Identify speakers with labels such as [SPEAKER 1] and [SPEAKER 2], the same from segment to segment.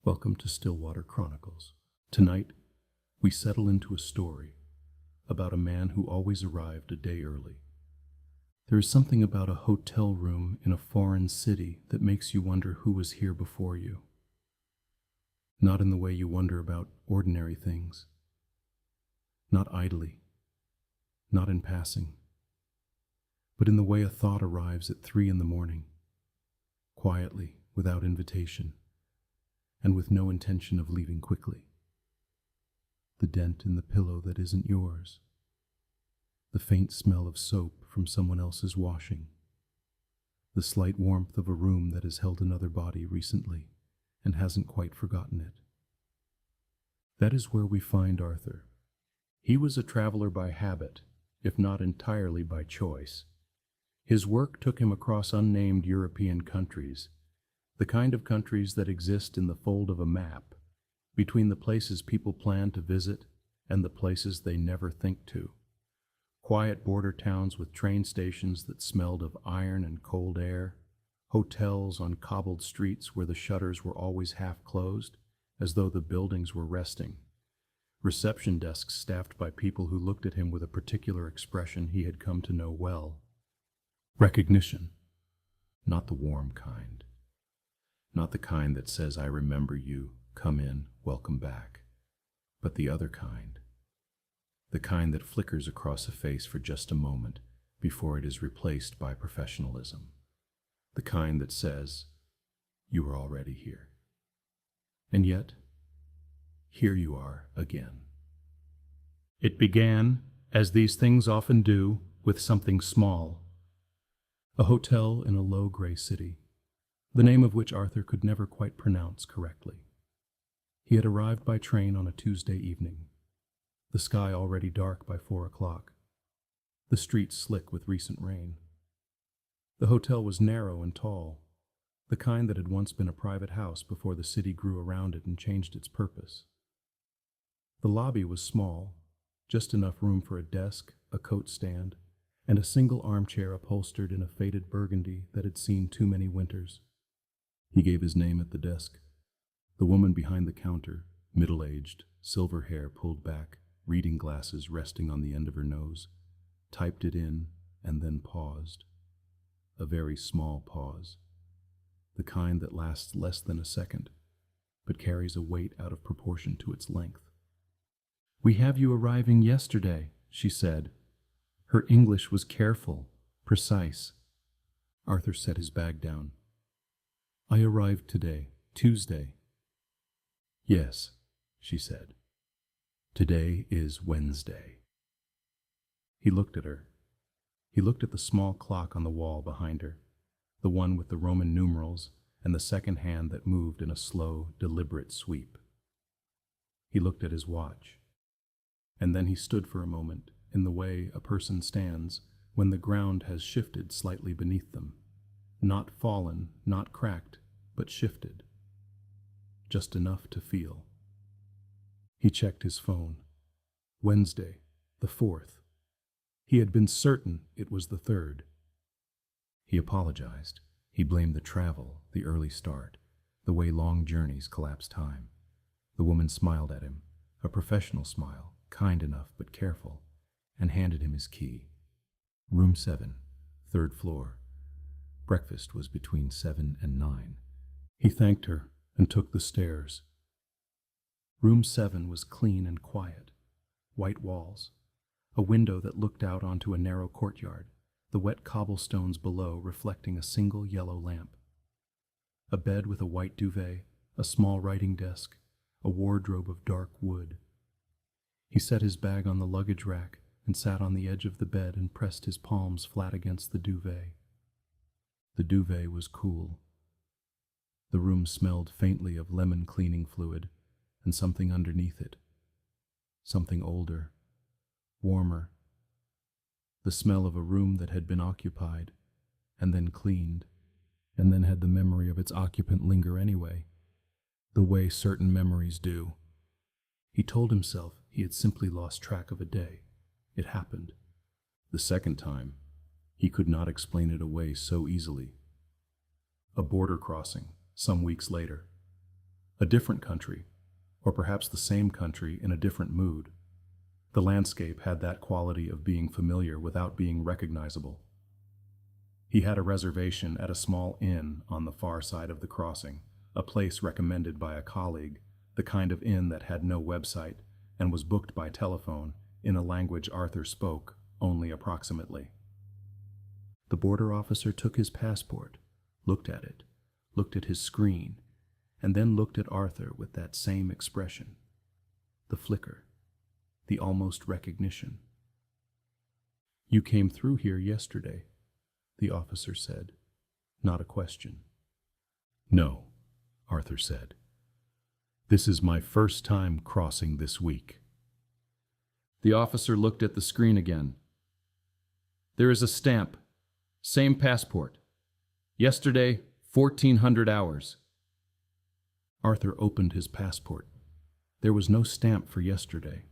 [SPEAKER 1] Welcome to Stillwater Chronicles. Tonight, we settle into a story about a man who always arrived a day early. There is something about a hotel room in a foreign city that makes you wonder who was here before you. Not in the way you wonder about ordinary things. Not idly. Not in passing. But in the way a thought arrives at 3 a.m, quietly, without invitation, and with no intention of leaving quickly. The dent in the pillow that isn't yours. The faint smell of soap from someone else's washing. The slight warmth of a room that has held another body recently and hasn't quite forgotten it. That is where we find Arthur. He was a traveler by habit, if not entirely by choice. His work took him across unnamed European countries, the kind of countries that exist in the fold of a map, between the places people plan to visit and the places they never think to. Quiet border towns with train stations that smelled of iron and cold air, hotels on cobbled streets where the shutters were always half closed, as though the buildings were resting. Reception desks staffed by people who looked at him with a particular expression he had come to know well. Recognition. Not the warm kind. Not the kind that says, "I remember you, come in, welcome back." But the other kind. The kind that flickers across a face for just a moment before it is replaced by professionalism. The kind that says, "You are already here." And yet, here you are again. It began, as these things often do, with something small. A hotel in a low gray city, the name of which Arthur could never quite pronounce correctly. He had arrived by train on a Tuesday evening, the sky already dark by 4 o'clock, the streets slick with recent rain. The hotel was narrow and tall, the kind that had once been a private house before the city grew around it and changed its purpose. The lobby was small, just enough room for a desk, a coat stand, and a single armchair upholstered in a faded burgundy that had seen too many winters. He gave his name at the desk. The woman behind the counter, middle-aged, silver hair pulled back, reading glasses resting on the end of her nose, typed it in and then paused. A very small pause. The kind that lasts less than a second, but carries a weight out of proportion to its length. "We have you arriving yesterday," she said. Her English was careful, precise. Arthur set his bag down. "I arrived today, Tuesday." "Yes," she said. "Today is Wednesday." He looked at her. He looked at the small clock on the wall behind her, the one with the Roman numerals and the second hand that moved in a slow, deliberate sweep. He looked at his watch. And then he stood for a moment, in the way a person stands when the ground has shifted slightly beneath them. Not fallen, not cracked, but shifted. Just enough to feel. He checked his phone. Wednesday, the 4th. He had been certain it was the 3rd. He apologized. He blamed the travel, the early start, the way long journeys collapse time. The woman smiled at him, a professional smile, kind enough but careful, and handed him his key. Room 7, 3rd floor. Breakfast was between 7 and 9. He thanked her and took the stairs. Room 7 was clean and quiet. White walls. A window that looked out onto a narrow courtyard, the wet cobblestones below reflecting a single yellow lamp. A bed with a white duvet, a small writing desk, a wardrobe of dark wood. He set his bag on the luggage rack and sat on the edge of the bed and pressed his palms flat against the duvet. The duvet was cool. The room smelled faintly of lemon cleaning fluid and something underneath it. Something older, warmer. The smell of a room that had been occupied and then cleaned, and then had the memory of its occupant linger anyway, the way certain memories do. He told himself he had simply lost track of a day. It happened. The second time, he could not explain it away so easily. A border crossing, some weeks later. A different country, or perhaps the same country in a different mood. The landscape had that quality of being familiar without being recognizable. He had a reservation at a small inn on the far side of the crossing, a place recommended by a colleague, the kind of inn that had no website and was booked by telephone in a language Arthur spoke only approximately. The border officer took his passport, looked at his screen, and then looked at Arthur with that same expression. The flicker, the almost recognition. "You came through here yesterday," the officer said, not a question. "No," Arthur said. "This is my first time crossing this week." The officer looked at the screen again. "There is a stamp. Same passport. Yesterday, 1400 hours. Arthur opened his passport. There was no stamp for yesterday.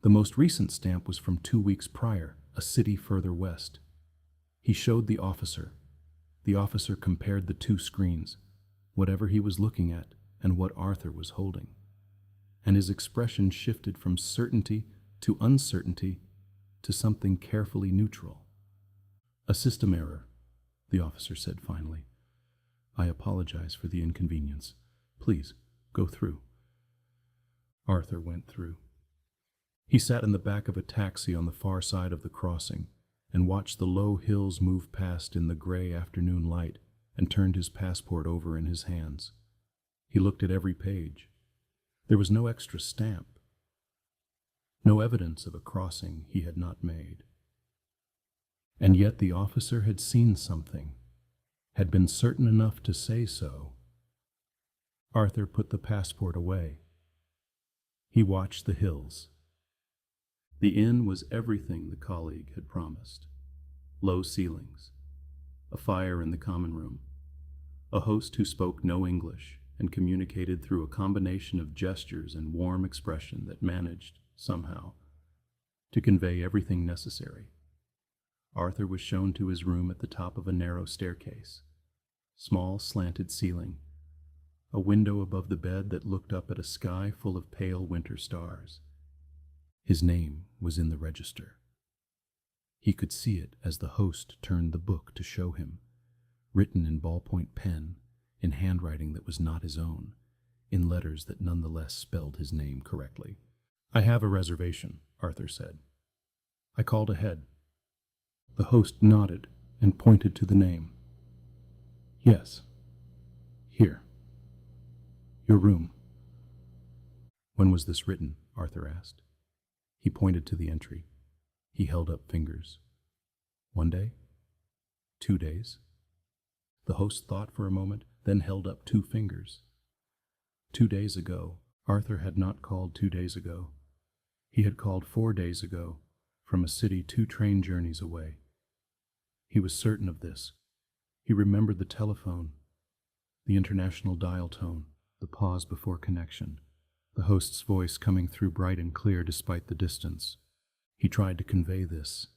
[SPEAKER 1] The most recent stamp was from 2 weeks prior, a city further west. He showed the officer. The officer compared the two screens, whatever he was looking at and what Arthur was holding. And his expression shifted from certainty to uncertainty to something carefully neutral. "A system error," the officer said finally. "I apologize for the inconvenience. Please, go through." Arthur went through. He sat in the back of a taxi on the far side of the crossing and watched the low hills move past in the gray afternoon light and turned his passport over in his hands. He looked at every page. There was no extra stamp. No evidence of a crossing he had not made. And yet the officer had seen something, had been certain enough to say so. Arthur put the passport away. He watched the hills. The inn was everything the colleague had promised. Low ceilings, a fire in the common room, a host who spoke no English and communicated through a combination of gestures and warm expression that managed, somehow, to convey everything necessary. Arthur was shown to his room at the top of a narrow staircase. Small slanted ceiling, a window above the bed that looked up at a sky full of pale winter stars. His name was in the register. He could see it as the host turned the book to show him, written in ballpoint pen, in handwriting that was not his own, in letters that nonetheless spelled his name correctly. "I have a reservation," Arthur said. "I called ahead." The host nodded and pointed to the name. "Yes. Here. Your room." "When was this written?" Arthur asked. He pointed to the entry. He held up fingers. 1 day? 2 days? The host thought for a moment, then held up 2 fingers. 2 days ago. Arthur had not called 2 days ago. He had called 4 days ago, from a city 2 train journeys away. He was certain of this. He remembered the telephone, the international dial tone, the pause before connection, the host's voice coming through bright and clear despite the distance. He tried to convey this.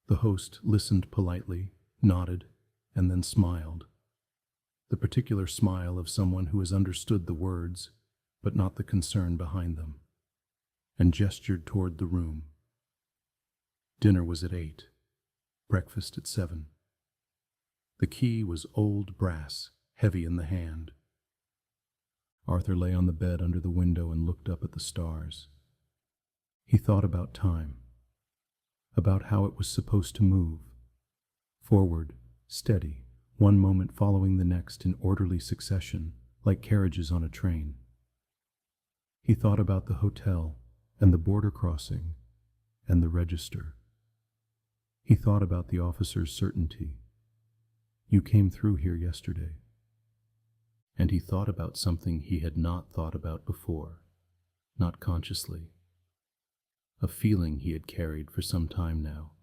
[SPEAKER 1] The host listened politely, nodded, and then smiled. The particular smile of someone who has understood the words, but not the concern behind them, and gestured toward the room. Dinner was at 8, breakfast at 7. The key was old brass, heavy in the hand. Arthur lay on the bed under the window and looked up at the stars. He thought about time, about how it was supposed to move, forward, steady, one moment following the next in orderly succession, like carriages on a train. He thought about the hotel and the border crossing and the register. He thought about the officer's certainty. "You came through here yesterday." And he thought about something he had not thought about before, not consciously. A feeling he had carried for some time now,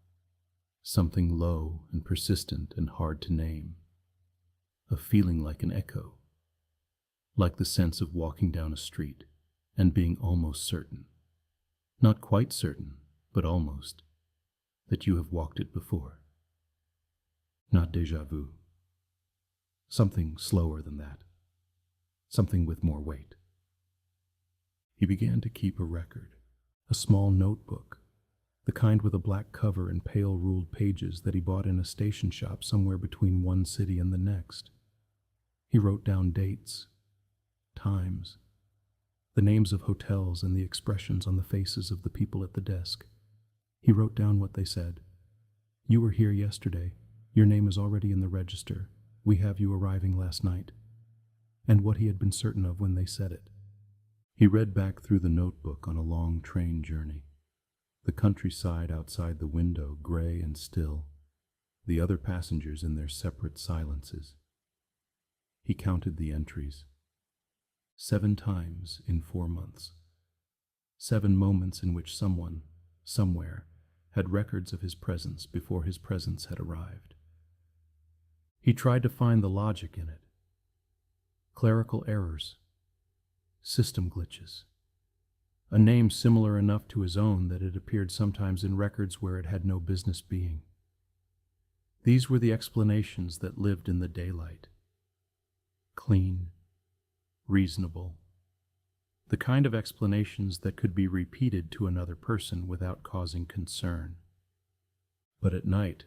[SPEAKER 1] something low and persistent and hard to name. A feeling like an echo, like the sense of walking down a street and being almost certain, not quite certain, but almost, that you have walked it before. Not déjà vu. Something slower than that. something with more weight. He began to keep a record, a small notebook, the kind with a black cover and pale ruled pages that he bought in a station shop somewhere between one city and the next. He wrote down dates, times, the names of hotels and the expressions on the faces of the people at the desk. He wrote down what they said. "You were here yesterday. Your name is already in the register. We have you arriving last night." And what he had been certain of when they said it. He read back through the notebook on a long train journey. The countryside outside the window, gray and still, the other passengers in their separate silences. He counted the entries. 7 times in 4 months. 7 moments in which someone, somewhere, had records of his presence before his presence had arrived. He tried to find the logic in it. Clerical errors, system glitches, a name similar enough to his own that it appeared sometimes in records where it had no business being. These were the explanations that lived in the daylight. Clean, reasonable, the kind of explanations that could be repeated to another person without causing concern. But at night,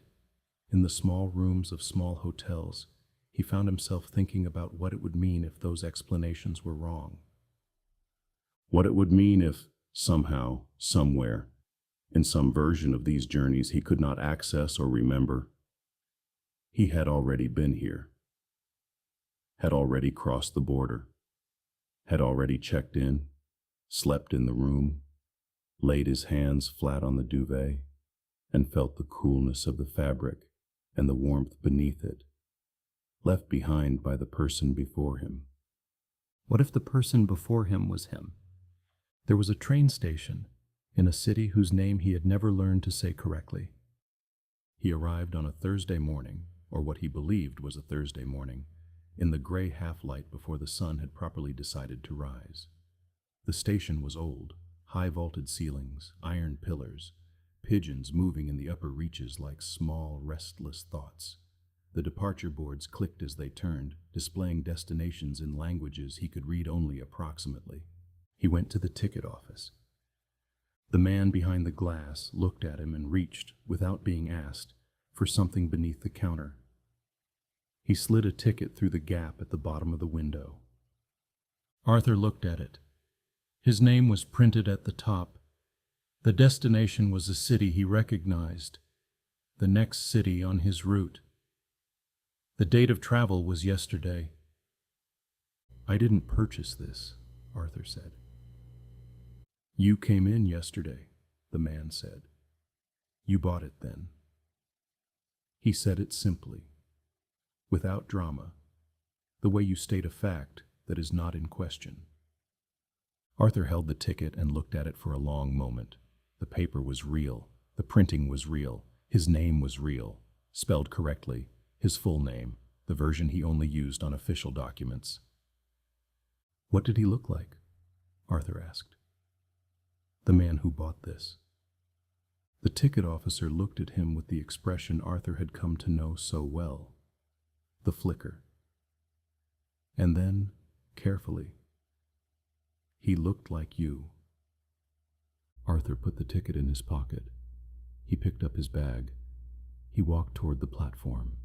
[SPEAKER 1] in the small rooms of small hotels, he found himself thinking about what it would mean if those explanations were wrong. What it would mean if, somehow, somewhere, in some version of these journeys he could not access or remember, he had already been here, had already crossed the border, had already checked in, slept in the room, laid his hands flat on the duvet, and felt the coolness of the fabric and the warmth beneath it, left behind by the person before him. What if the person before him was him? There was a train station in a city whose name he had never learned to say correctly. He arrived on a Thursday morning, or what he believed was a Thursday morning, in the gray half-light before the sun had properly decided to rise. The station was old, high-vaulted ceilings, iron pillars, pigeons moving in the upper reaches like small, restless thoughts. The departure boards clicked as they turned, displaying destinations in languages he could read only approximately. He went to the ticket office. The man behind the glass looked at him and reached, without being asked, for something beneath the counter. He slid a ticket through the gap at the bottom of the window. Arthur looked at it. His name was printed at the top. The destination was a city he recognized, the next city on his route. The date of travel was yesterday. "I didn't purchase this," Arthur said. "You came in yesterday," the man said. "You bought it then." He said it simply, without drama, the way you state a fact that is not in question. Arthur held the ticket and looked at it for a long moment. The paper was real. The printing was real. His name was real, spelled correctly, his full name, the version he only used on official documents. "What did he look like?" Arthur asked. "The man who bought this." The ticket officer looked at him with the expression Arthur had come to know so well, the flicker. And then, carefully, "He looked like you." Arthur put the ticket in his pocket. He picked up his bag. He walked toward the platform.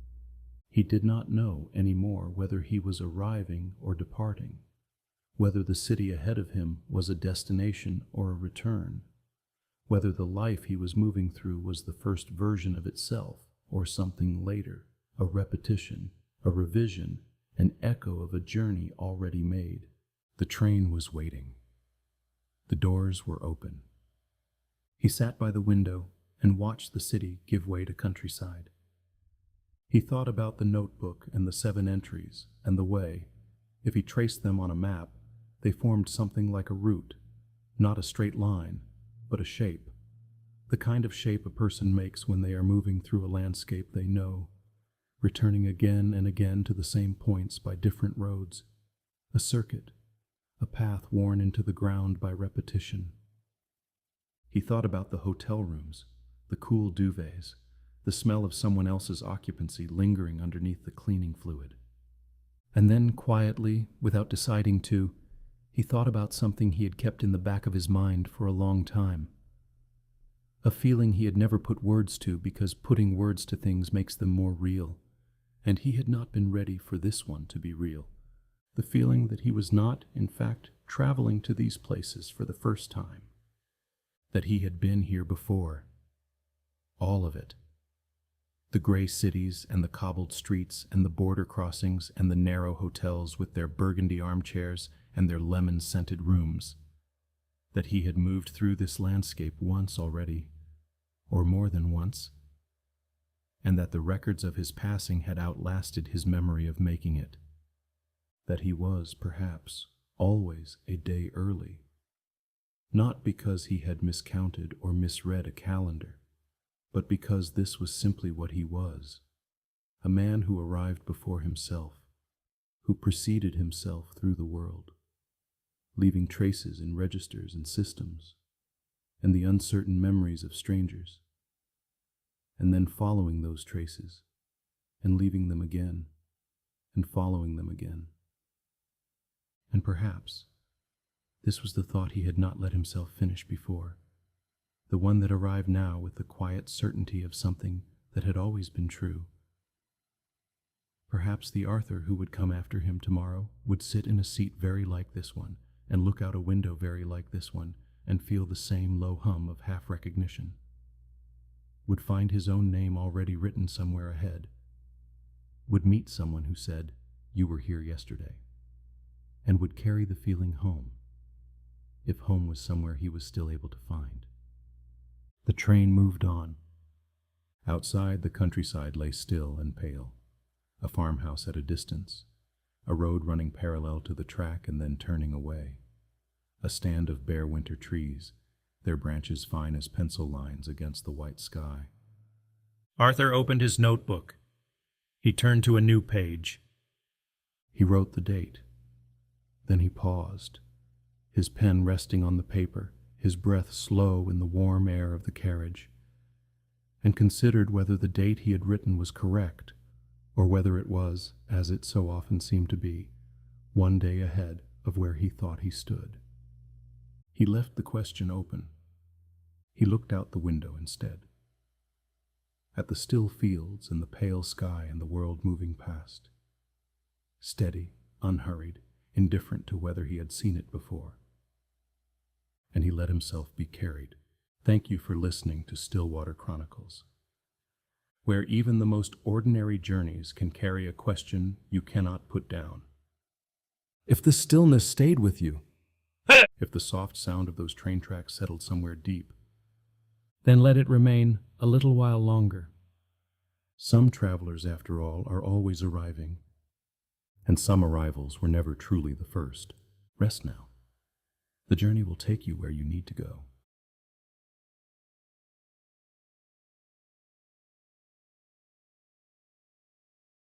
[SPEAKER 1] He did not know anymore whether he was arriving or departing, whether the city ahead of him was a destination or a return, whether the life he was moving through was the first version of itself or something later, a repetition, a revision, an echo of a journey already made. The train was waiting. The doors were open. He sat by the window and watched the city give way to countryside. He thought about the notebook and the 7 entries and the way, if he traced them on a map, they formed something like a route, not a straight line, but a shape, the kind of shape a person makes when they are moving through a landscape they know, returning again and again to the same points by different roads, a circuit, a path worn into the ground by repetition. He thought about the hotel rooms, the cool duvets, the smell of someone else's occupancy lingering underneath the cleaning fluid. And then, quietly, without deciding to, he thought about something he had kept in the back of his mind for a long time. A feeling he had never put words to because putting words to things makes them more real, and he had not been ready for this one to be real. The feeling that he was not, in fact, traveling to these places for the first time. That he had been here before. All of it. The gray cities and the cobbled streets and the border crossings and the narrow hotels with their burgundy armchairs and their lemon-scented rooms. That he had moved through this landscape once already, or more than once, and that the records of his passing had outlasted his memory of making it. That he was, perhaps, always a day early, not because he had miscounted or misread a calendar, but because this was simply what he was, a man who arrived before himself, who preceded himself through the world, leaving traces in registers and systems, and the uncertain memories of strangers, and then following those traces, and leaving them again, and following them again. And perhaps this was the thought he had not let himself finish before, the one that arrived now with the quiet certainty of something that had always been true. Perhaps the Arthur who would come after him tomorrow would sit in a seat very like this one, and look out a window very like this one, and feel the same low hum of half-recognition. Would find his own name already written somewhere ahead. Would meet someone who said, "You were here yesterday," and would carry the feeling home, if home was somewhere he was still able to find. The train moved on. Outside, the countryside lay still and pale, a farmhouse at a distance, a road running parallel to the track and then turning away, a stand of bare winter trees, their branches fine as pencil lines against the white sky. Arthur opened his notebook. He turned to a new page. He wrote the date. Then he paused, his pen resting on the paper, his breath slow in the warm air of the carriage, and considered whether the date he had written was correct, or whether it was, as it so often seemed to be, one day ahead of where he thought he stood. He left the question open. He looked out the window instead, at the still fields and the pale sky and the world moving past, steady, unhurried, indifferent to whether he had seen it before. And he let himself be carried. Thank you for listening to Stillwater Chronicles, where even the most ordinary journeys can carry a question you cannot put down. If the stillness stayed with you, if the soft sound of those train tracks settled somewhere deep, then let it remain a little while longer. Some travelers, after all, are always arriving, and some arrivals were never truly the first. Rest now. The journey will take you where you need to go.